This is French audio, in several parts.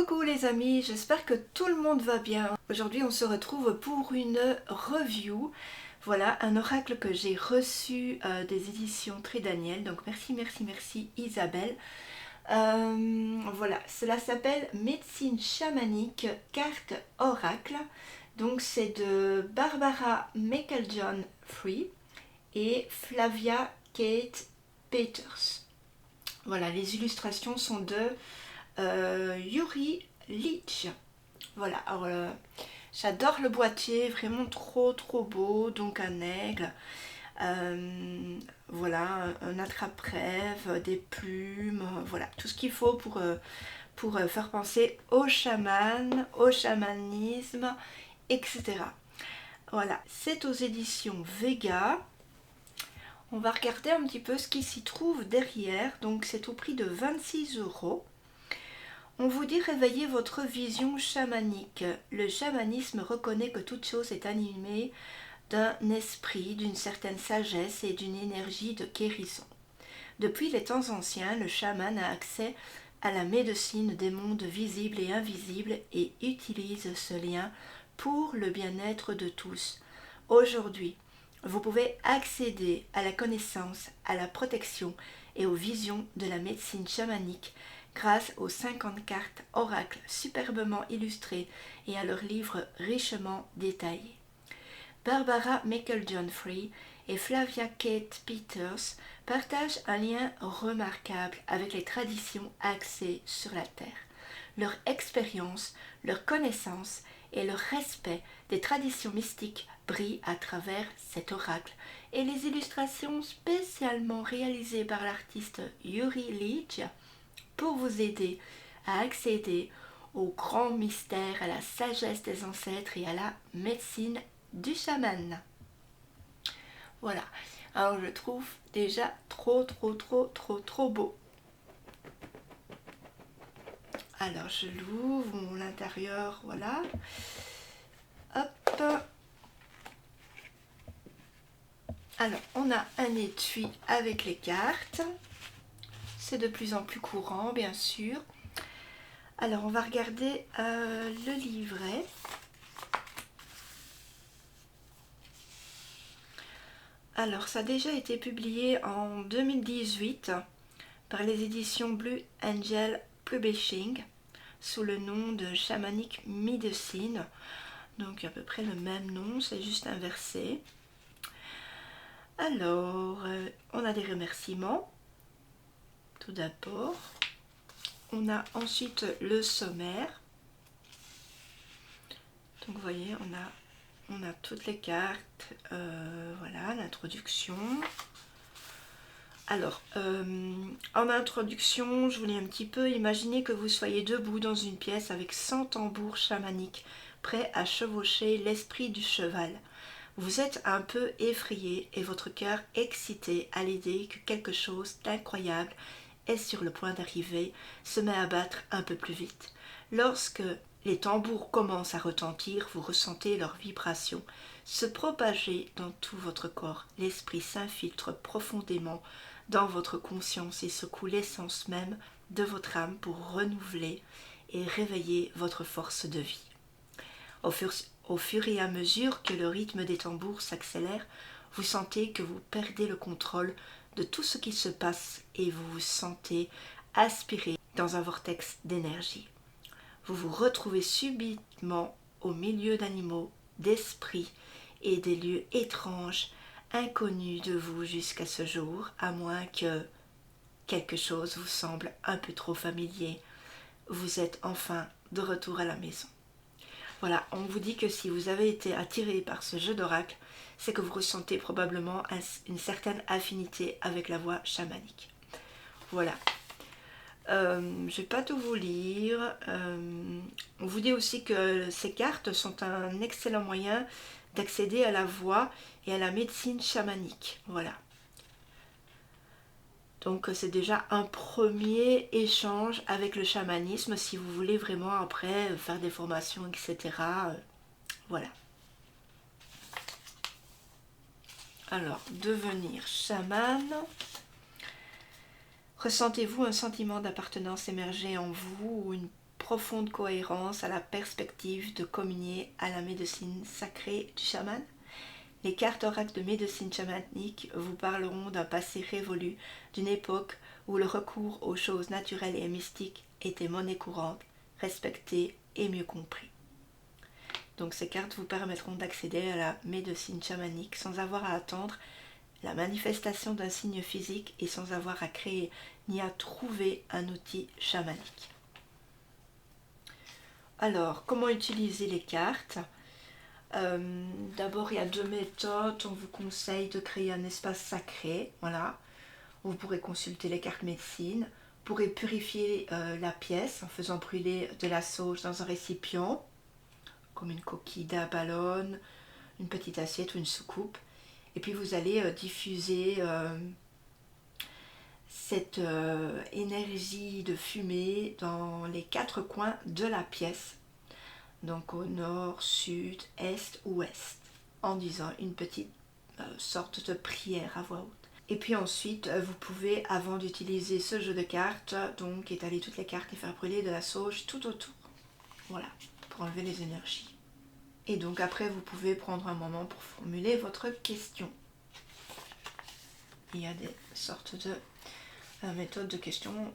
Coucou les amis, j'espère que tout le monde va bien. Aujourd'hui on se retrouve pour une review. Voilà un oracle que j'ai reçu des éditions Tridaniel. Donc merci Isabelle. Voilà, cela s'appelle Médecine chamanique, carte oracle. Donc c'est de Barbara Meiklejohn-Free et Flavia Kate Peters. Voilà, les illustrations sont de Yuri Leach. Voilà, alors j'adore le boîtier, vraiment trop beau. Donc un aigle, voilà, un attrape-rêve, des plumes, voilà, tout ce qu'il faut pour faire penser au chaman, au chamanisme, etc. Voilà, c'est aux éditions Vega. On va regarder un petit peu ce qui s'y trouve derrière. Donc c'est au prix de 26 €. On vous dit réveiller votre vision chamanique. Le chamanisme reconnaît que toute chose est animée d'un esprit, d'une certaine sagesse et d'une énergie de guérison. Depuis les temps anciens, le chaman a accès à la médecine des mondes visibles et invisibles et utilise ce lien pour le bien-être de tous. Aujourd'hui, vous pouvez accéder à la connaissance, à la protection et aux visions de la médecine chamanique grâce aux 50 cartes oracles superbement illustrées et à leurs livres richement détaillés. Barbara Meiklejohn-Free et Flavia Kate Peters partagent un lien remarquable avec les traditions axées sur la Terre. Leur expérience, leur connaissance et leur respect des traditions mystiques brillent à travers cet oracle, et les illustrations spécialement réalisées par l'artiste Yuri Leach pour vous aider à accéder au grand mystère, à la sagesse des ancêtres et à la médecine du chaman. Voilà, alors je trouve déjà trop beau. Alors je l'ouvre, l'intérieur, voilà. Hop. Alors on a un étui avec les cartes. C'est de plus en plus courant, bien sûr. Alors on va regarder le livret. Alors ça a déjà été publié en 2018 par les éditions Blue Angel Publishing sous le nom de Shamanic Medicine. Donc à peu près le même nom, c'est juste inversé. Alors on a des remerciements. Tout d'abord, on a ensuite le sommaire. Donc vous voyez, on a toutes les cartes, voilà, l'introduction. Alors, en introduction, je voulais un petit peu imaginer que vous soyez debout dans une pièce avec 100 tambours chamaniques, prêts à chevaucher l'esprit du cheval. Vous êtes un peu effrayé et votre cœur excité à l'idée que quelque chose d'incroyable est sur le point d'arriver, se met à battre un peu plus vite. Lorsque les tambours commencent à retentir, vous ressentez leurs vibrations se propager dans tout votre corps. L'esprit s'infiltre profondément dans votre conscience et secoue l'essence même de votre âme pour renouveler et réveiller votre force de vie. Au fur et à mesure que le rythme des tambours s'accélère, vous sentez que vous perdez le contrôle de tout ce qui se passe et vous vous sentez aspiré dans un vortex d'énergie. Vous vous retrouvez subitement au milieu d'animaux, d'esprits et des lieux étranges, inconnus de vous jusqu'à ce jour, à moins que quelque chose vous semble un peu trop familier. Vous êtes enfin de retour à la maison. Voilà, on vous dit que si vous avez été attiré par ce jeu d'oracle, c'est que vous ressentez probablement une certaine affinité avec la voix chamanique. Voilà. Je ne vais pas tout vous lire. On vous dit aussi que ces cartes sont un excellent moyen d'accéder à la voix et à la médecine chamanique. Voilà. Donc c'est déjà un premier échange avec le chamanisme si vous voulez vraiment après faire des formations, etc. Voilà. Alors, devenir chaman. Ressentez-vous un sentiment d'appartenance émerger en vous ou une profonde cohérence à la perspective de communier à la médecine sacrée du chaman. Les cartes oracles de médecine chamanique vous parleront d'un passé révolu, d'une époque où le recours aux choses naturelles et mystiques était monnaie courante, respectée et mieux compris. Donc ces cartes vous permettront d'accéder à la médecine chamanique sans avoir à attendre la manifestation d'un signe physique et sans avoir à créer ni à trouver un outil chamanique. Alors, comment utiliser les cartes ? D'abord, il y a 2 méthodes. On vous conseille de créer un espace sacré. Voilà. Vous pourrez consulter les cartes médecine. Vous pourrez purifier la pièce en faisant brûler de la sauge dans un récipient, comme une coquille d'un ballon, une petite assiette ou une soucoupe. Et puis vous allez diffuser cette énergie de fumée dans les 4 coins de la pièce. Donc au nord, sud, est, ouest, en disant une petite sorte de prière à voix haute. Et puis ensuite, vous pouvez, avant d'utiliser ce jeu de cartes, donc étaler toutes les cartes et faire brûler de la sauge tout autour. Voilà, pour enlever les énergies. Et donc après, vous pouvez prendre un moment pour formuler votre question. Il y a des sortes de méthodes de questions,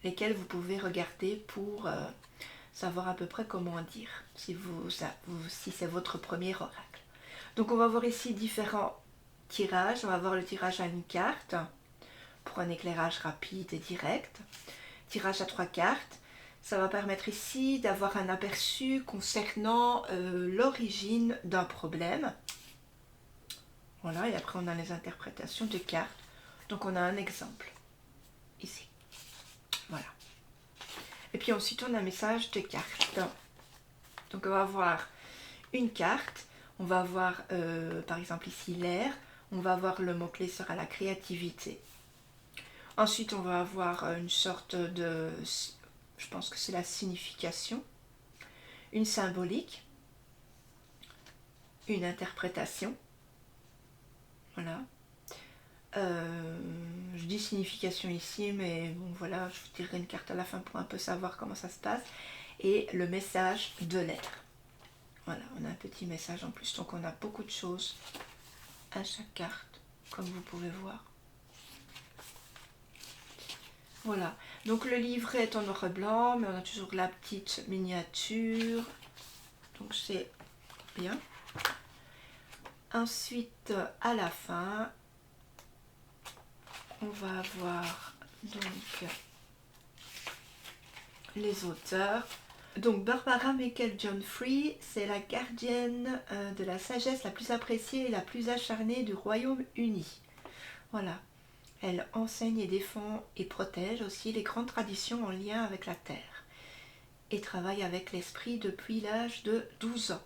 lesquelles vous pouvez regarder pour savoir à peu près comment dire, si c'est votre premier oracle. Donc on va voir ici différents tirages. On va voir le tirage à une carte, pour un éclairage rapide et direct. Tirage à 3 cartes. Ça va permettre ici d'avoir un aperçu concernant l'origine d'un problème. Voilà, et après on a les interprétations de cartes. Donc on a un exemple, ici. Voilà. Et puis ensuite on a un message de cartes. Donc on va avoir une carte. On va avoir par exemple ici l'air. On va avoir le mot-clé sera la créativité. Ensuite on va avoir une sorte de... Je pense que c'est la signification. Une symbolique. Une interprétation. Voilà. Je dis signification ici, mais bon voilà, je vous tirerai une carte à la fin pour un peu savoir comment ça se passe. Et le message de l'air. Voilà, on a un petit message en plus, donc on a beaucoup de choses à chaque carte, comme vous pouvez voir. Voilà, donc le livret est en noir et blanc, mais on a toujours la petite miniature, donc c'est bien. Ensuite, à la fin, on va avoir donc les auteurs. Donc Barbara Meikle-John Free, c'est la gardienne de la sagesse la plus appréciée et la plus acharnée du Royaume-Uni. Voilà. Elle enseigne et défend et protège aussi les grandes traditions en lien avec la Terre. Et travaille avec l'esprit depuis l'âge de 12 ans.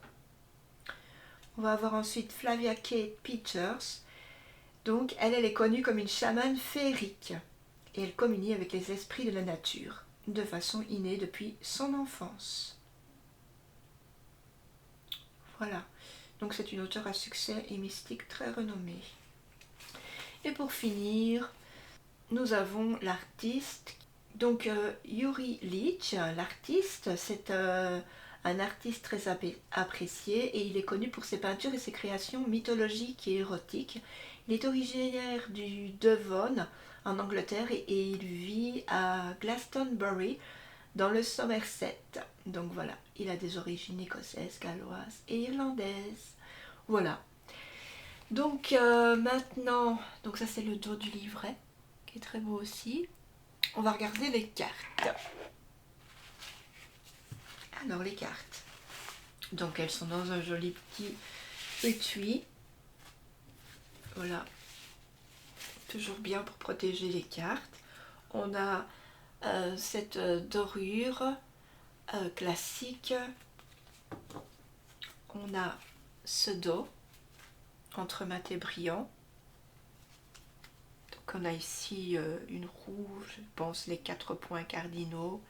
On va avoir ensuite Flavia Kate Peters. Donc elle est connue comme une chamane féerique. Et elle communie avec les esprits de la nature, de façon innée depuis son enfance. Voilà. Donc c'est une auteure à succès et mystique très renommée. Et pour finir, nous avons l'artiste. Donc Yuri Leach, l'artiste, c'est un artiste très apprécié et il est connu pour ses peintures et ses créations mythologiques et érotiques. Il est originaire du Devon en Angleterre et il vit à Glastonbury dans le Somerset. Donc voilà, il a des origines écossaises, galloises et irlandaises. Voilà. Donc maintenant, donc ça c'est le dos du livret qui est très beau aussi. On va regarder les cartes. Alors les cartes. Donc elles sont dans un joli petit étui. Voilà. Toujours bien pour protéger les cartes. On a cette dorure classique. On a ce dos entre mat et brillant. Donc on a ici une rouge, je pense les 4 points cardinaux.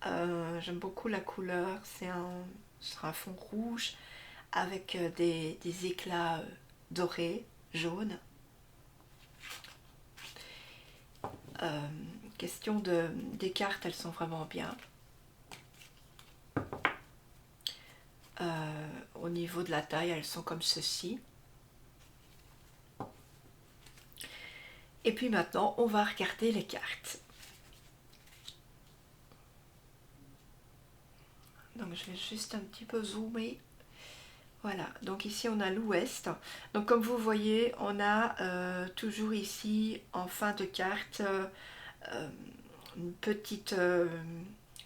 J'aime beaucoup la couleur, sur un fond rouge avec des éclats dorés, jaunes. Question des cartes, elles sont vraiment bien. niveau de la taille, elles sont comme ceci. Et puis maintenant, on va regarder les cartes. Donc je vais juste un petit peu zoomer. Voilà, donc ici on a l'ouest. Donc comme vous voyez, on a toujours ici en fin de carte une petite,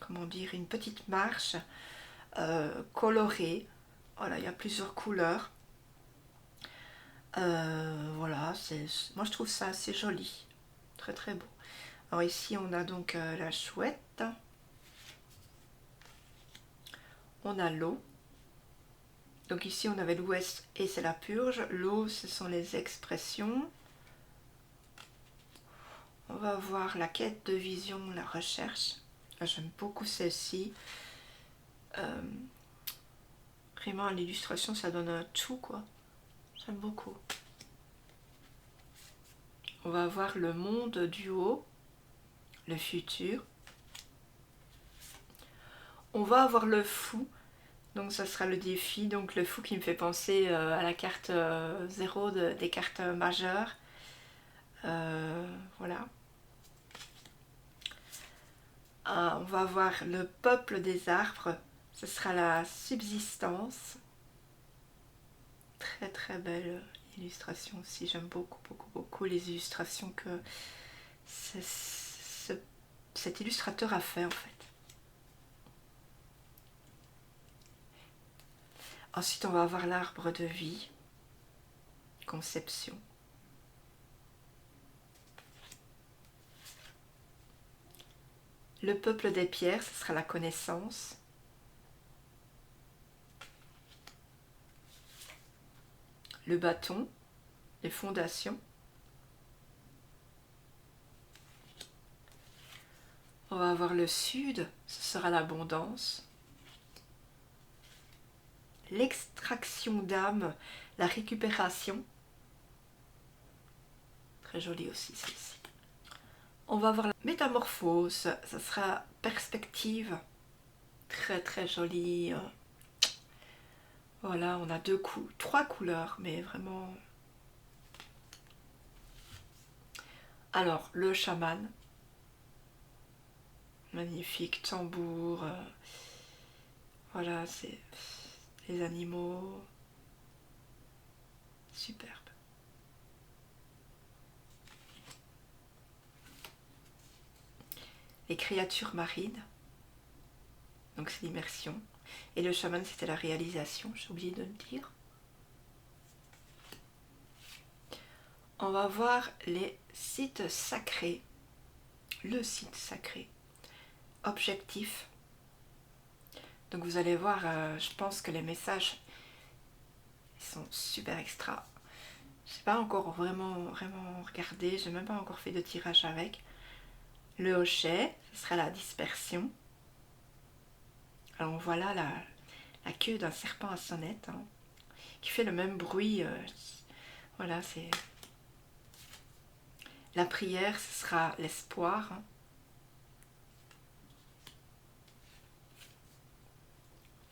comment dire, une petite marche colorée. Voilà, il y a plusieurs couleurs. Voilà, moi je trouve ça assez joli, très très beau. Alors ici on a donc la chouette, on a l'eau. Donc ici on avait l'ouest et c'est la purge. L'eau, ce sont les expressions. On va voir la quête de vision, la recherche. J'aime beaucoup celle-ci. Vraiment l'illustration, ça donne un tout quoi. J'aime beaucoup. On va voir le monde du haut, le futur. On va avoir le fou. Donc ça sera le défi, donc le fou qui me fait penser à la carte 0 des cartes majeures. Voilà. On va voir le peuple des arbres, ce sera la subsistance. Très très belle illustration aussi, j'aime beaucoup beaucoup beaucoup les illustrations que cet illustrateur a fait en fait. Ensuite, on va avoir l'arbre de vie, conception. Le peuple des pierres, ce sera la connaissance. Le bâton, les fondations. On va avoir le sud, ce sera l'abondance. L'extraction d'âme, la récupération. Très jolie aussi celle-ci. On va voir la métamorphose, ça sera perspective. Très très jolie. Voilà, on a trois couleurs, mais vraiment... Alors, le chaman. Magnifique tambour. Voilà, c'est les animaux. Superbe. Les créatures marines. Donc c'est l'immersion. Et le chaman, c'était la réalisation, j'ai oublié de le dire. On va voir les sites sacrés. Le site sacré. Objectif. Donc vous allez voir, je pense que les messages ils sont super extra. Je n'ai pas encore vraiment regardé, j'ai même pas encore fait de tirage avec. Le hochet, ce sera la dispersion. Alors on voit là la queue d'un serpent à sonnette hein, qui fait le même bruit. Voilà, c'est... La prière, ce sera l'espoir. Hein.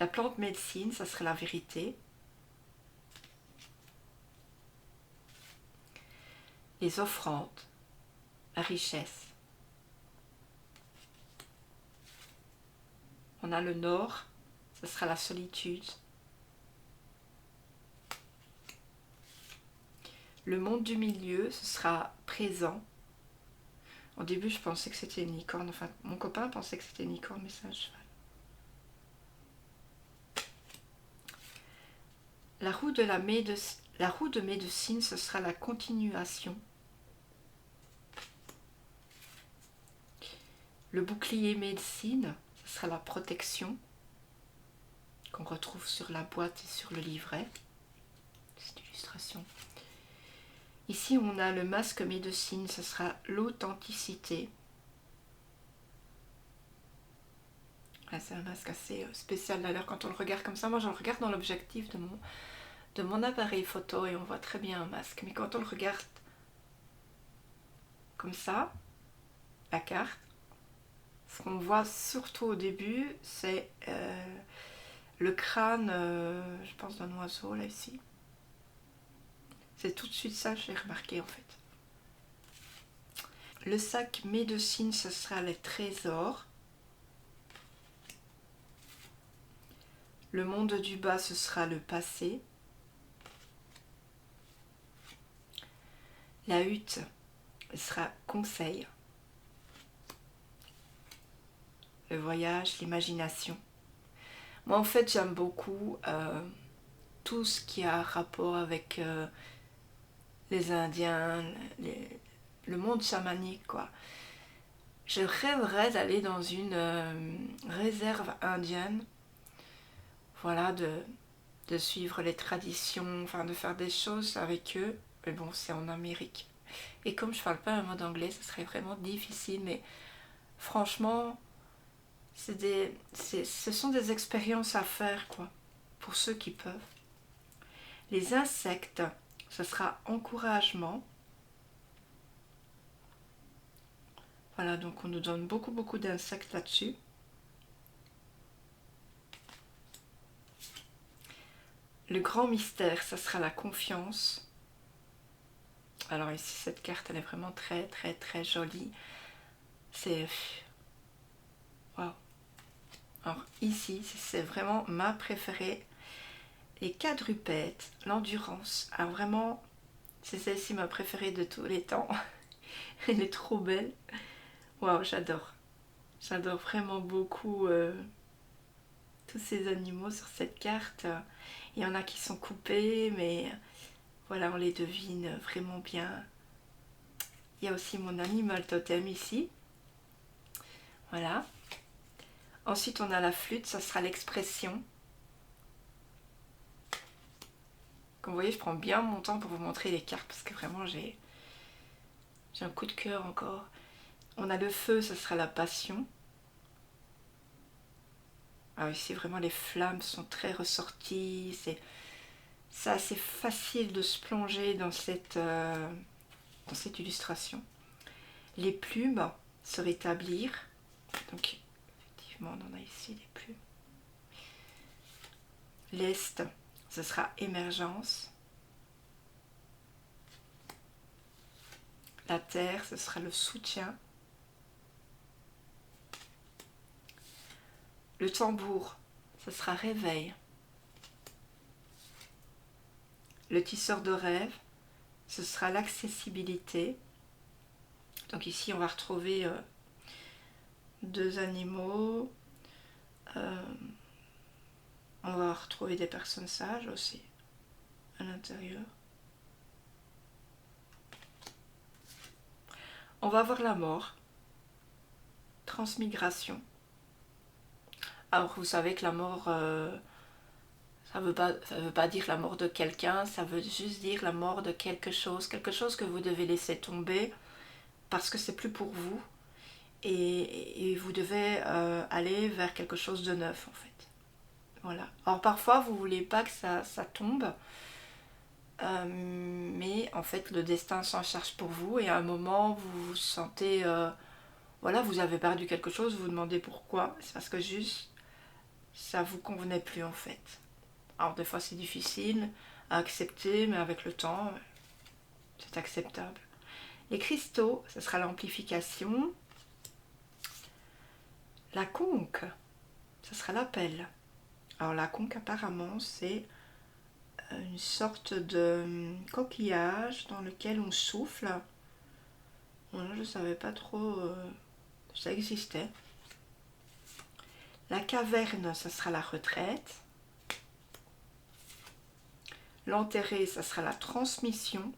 La plante médecine, ça serait la vérité. Les offrandes, la richesse. On a le nord, ce sera la solitude. Le monde du milieu, ce sera présent. Au début, je pensais que c'était une licorne. Enfin, mon copain pensait que c'était une licorne, mais c'est un cheval. La roue de médecine, ce sera la continuation. Le bouclier médecine, ce sera la protection qu'on retrouve sur la boîte et sur le livret. Cette illustration. Ici, on a le masque médecine, ce sera l'authenticité. C'est un masque assez spécial d'ailleurs quand on le regarde comme ça. Moi, je le regarde dans l'objectif de mon appareil photo et on voit très bien un masque. Mais quand on le regarde comme ça, la carte, ce qu'on voit surtout au début, c'est Le crâne, je pense d'un oiseau là ici. C'est tout de suite ça que j'ai remarqué en fait. Le sac médecine, ce sera les trésors. Le monde du bas, ce sera le passé. La hutte, ce sera conseil. Le voyage, l'imagination. Moi en fait j'aime beaucoup tout ce qui a rapport avec les Indiens, le monde chamanique quoi. Je rêverais d'aller dans une réserve indienne, voilà, de suivre les traditions, enfin de faire des choses avec eux, mais bon c'est en Amérique. Et comme je parle pas un mot d'anglais, ce serait vraiment difficile, mais franchement, ce sont des expériences à faire quoi, pour ceux qui peuvent. Les insectes, ce sera encouragement. Voilà, donc on nous donne beaucoup d'insectes là-dessus. Le grand mystère, ça sera la confiance. Alors ici, cette carte, elle est vraiment très jolie. C'est... Waouh. Alors ici, c'est vraiment ma préférée. Les quadrupèdes, l'endurance. Alors vraiment, c'est celle-ci ma préférée de tous les temps. Elle est trop belle. Waouh, j'adore. J'adore vraiment beaucoup tous ces animaux sur cette carte. Il y en a qui sont coupés, mais voilà, on les devine vraiment bien. Il y a aussi mon animal totem ici. Voilà. Ensuite, on a la flûte, ça sera l'expression. Comme vous voyez, je prends bien mon temps pour vous montrer les cartes parce que vraiment, j'ai un coup de cœur encore. On a le feu, ça sera la passion. Alors ici, vraiment, les flammes sont très ressorties. C'est assez facile de se plonger dans cette illustration. Les plumes, se rétablir. Donc, effectivement, on en a ici les plumes. L'Est, ce sera émergence. La Terre, ce sera le soutien. Le tambour, ce sera réveil. Le tisseur de rêve, ce sera l'accessibilité. Donc ici, on va retrouver deux animaux. On va retrouver des personnes sages aussi à l'intérieur. On va voir la mort. Transmigration. Alors vous savez que la mort, ça veut pas dire la mort de quelqu'un, ça veut juste dire la mort de quelque chose que vous devez laisser tomber parce que c'est plus pour vous et vous devez aller vers quelque chose de neuf en fait. Voilà. Alors parfois vous voulez pas que ça tombe, mais en fait le destin s'en charge pour vous et à un moment vous vous sentez, voilà, vous avez perdu quelque chose, vous vous demandez pourquoi, c'est parce que juste ça vous convenait plus en fait. Alors des fois c'est difficile à accepter, mais avec le temps, c'est acceptable. Les cristaux, ce sera l'amplification. La conque, ce sera l'appel. Alors la conque apparemment c'est une sorte de coquillage dans lequel on souffle. Voilà, je ne savais pas trop que ça existait. La caverne, ça sera la retraite. L'enterré, ça sera la transmission.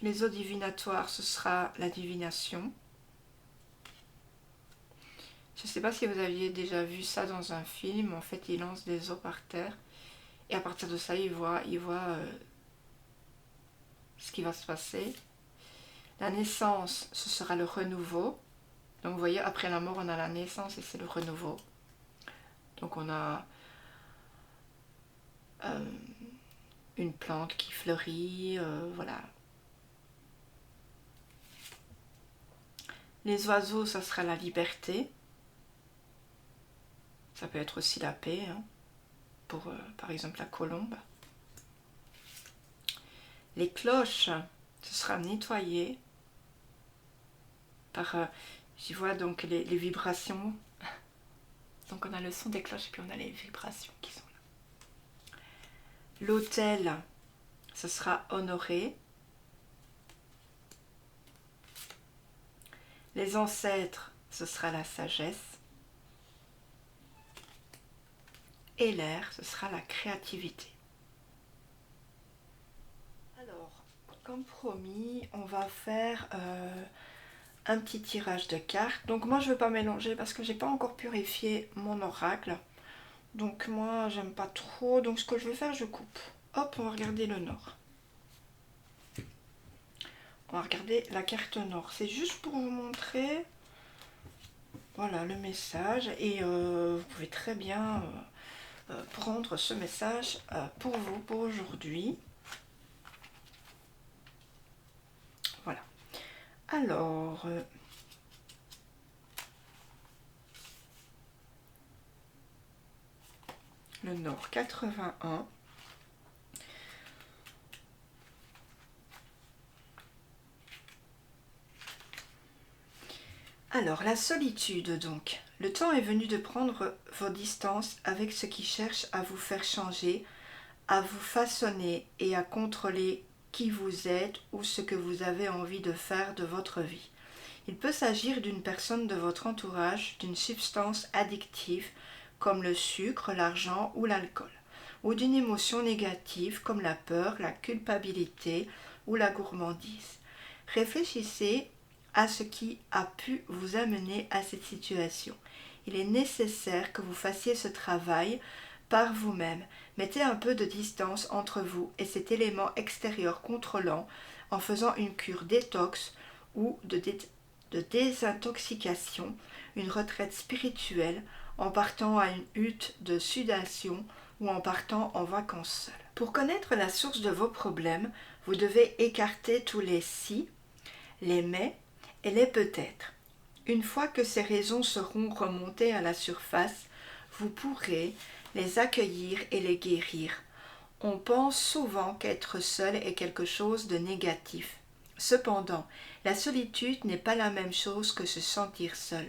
Les eaux divinatoires, ce sera la divination. Je ne sais pas si vous aviez déjà vu ça dans un film. En fait, il lance des eaux par terre. Et à partir de ça, il voit ce qui va se passer. La naissance, ce sera le renouveau. Donc vous voyez, après la mort, on a la naissance et c'est le renouveau. Donc on a une plante qui fleurit, voilà. Les oiseaux, ça sera la liberté. Ça peut être aussi la paix, hein, pour par exemple la colombe. Les cloches, ce sera nettoyé par, j'y vois donc les vibrations. Donc on a le son des cloches et puis on a les vibrations qui sont là. L'autel, ce sera honoré. Les ancêtres, ce sera la sagesse. Et l'air, ce sera la créativité. Alors, comme promis, on va faire un petit tirage de cartes. Donc moi, je ne veux pas mélanger parce que j'ai pas encore purifié mon oracle. Donc moi, j'aime pas trop. Donc ce que je vais faire, je coupe. Hop, on va regarder le nord. On va regarder la carte nord. C'est juste pour vous montrer, voilà, le message. Et vous pouvez très bien prendre ce message pour vous, pour aujourd'hui. Voilà. Alors, le nord 81. Alors, la solitude donc. Le temps est venu de prendre vos distances avec ce qui cherche à vous faire changer, à vous façonner et à contrôler qui vous êtes ou ce que vous avez envie de faire de votre vie. Il peut s'agir d'une personne de votre entourage, d'une substance addictive comme le sucre, l'argent ou l'alcool, ou d'une émotion négative comme la peur, la culpabilité ou la gourmandise. Réfléchissez à ce qui a pu vous amener à cette situation. Il est nécessaire que vous fassiez ce travail par vous-même. Mettez un peu de distance entre vous et cet élément extérieur contrôlant en faisant une cure détox ou de désintoxication, une retraite spirituelle, en partant à une hutte de sudation ou en partant en vacances seul. Pour connaître la source de vos problèmes, vous devez écarter tous les si, les mais et les peut-être. Une fois que ces raisons seront remontées à la surface, vous pourrez les accueillir et les guérir. On pense souvent qu'être seul est quelque chose de négatif. Cependant, la solitude n'est pas la même chose que se sentir seul.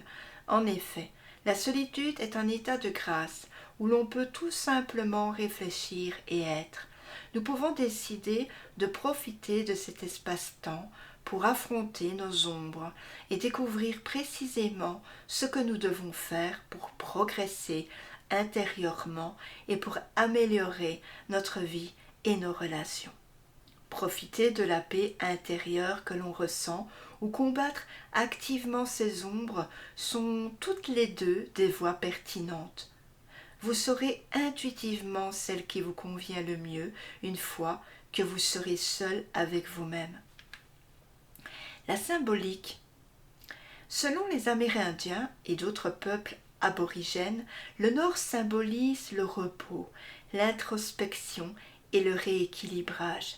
En effet, la solitude est un état de grâce où l'on peut tout simplement réfléchir et être. Nous pouvons décider de profiter de cet espace-temps pour affronter nos ombres et découvrir précisément ce que nous devons faire pour progresser intérieurement et pour améliorer notre vie et nos relations. Profiter de la paix intérieure que l'on ressent ou combattre activement ces ombres sont toutes les deux des voies pertinentes. Vous saurez intuitivement celle qui vous convient le mieux une fois que vous serez seul avec vous-même. La symbolique. Selon les Amérindiens et d'autres peuples aborigènes, le nord symbolise le repos, l'introspection et le rééquilibrage.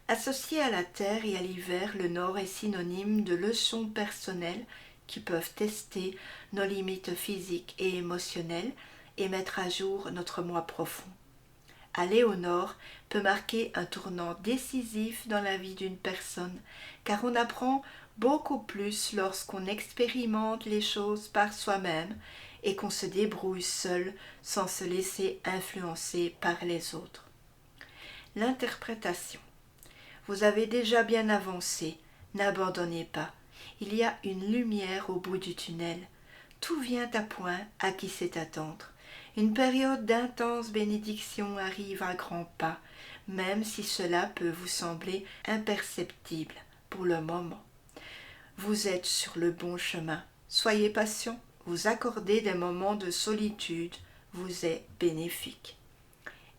Associé à la terre et à l'hiver, le nord est synonyme de leçons personnelles qui peuvent tester nos limites physiques et émotionnelles et mettre à jour notre moi profond. Aller au nord peut marquer un tournant décisif dans la vie d'une personne, car on apprend beaucoup plus lorsqu'on expérimente les choses par soi-même et qu'on se débrouille seul sans se laisser influencer par les autres. L'interprétation. Vous avez déjà bien avancé, n'abandonnez pas. Il y a une lumière au bout du tunnel. Tout vient à point à qui sait attendre. Une période d'intense bénédiction arrive à grands pas, même si cela peut vous sembler imperceptible pour le moment. Vous êtes sur le bon chemin. Soyez patient, vous accorder des moments de solitude vous est bénéfique.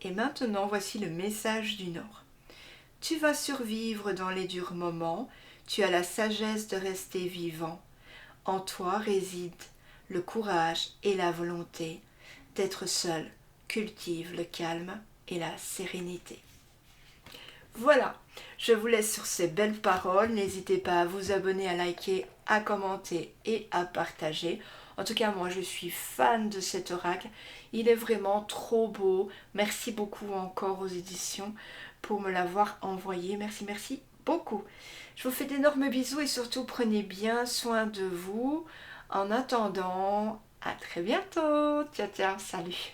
Et maintenant, voici le message du Nord. Tu vas survivre dans les durs moments, tu as la sagesse de rester vivant. En toi réside le courage et la volonté d'être seul. Cultive le calme et la sérénité. Voilà, je vous laisse sur ces belles paroles. N'hésitez pas à vous abonner, à liker, à commenter et à partager. En tout cas, moi, je suis fan de cet oracle. Il est vraiment trop beau. Merci beaucoup encore aux éditions pour me l'avoir envoyé. Merci, merci beaucoup. Je vous fais d'énormes bisous et surtout prenez bien soin de vous. En attendant, à très bientôt. Ciao, ciao, salut.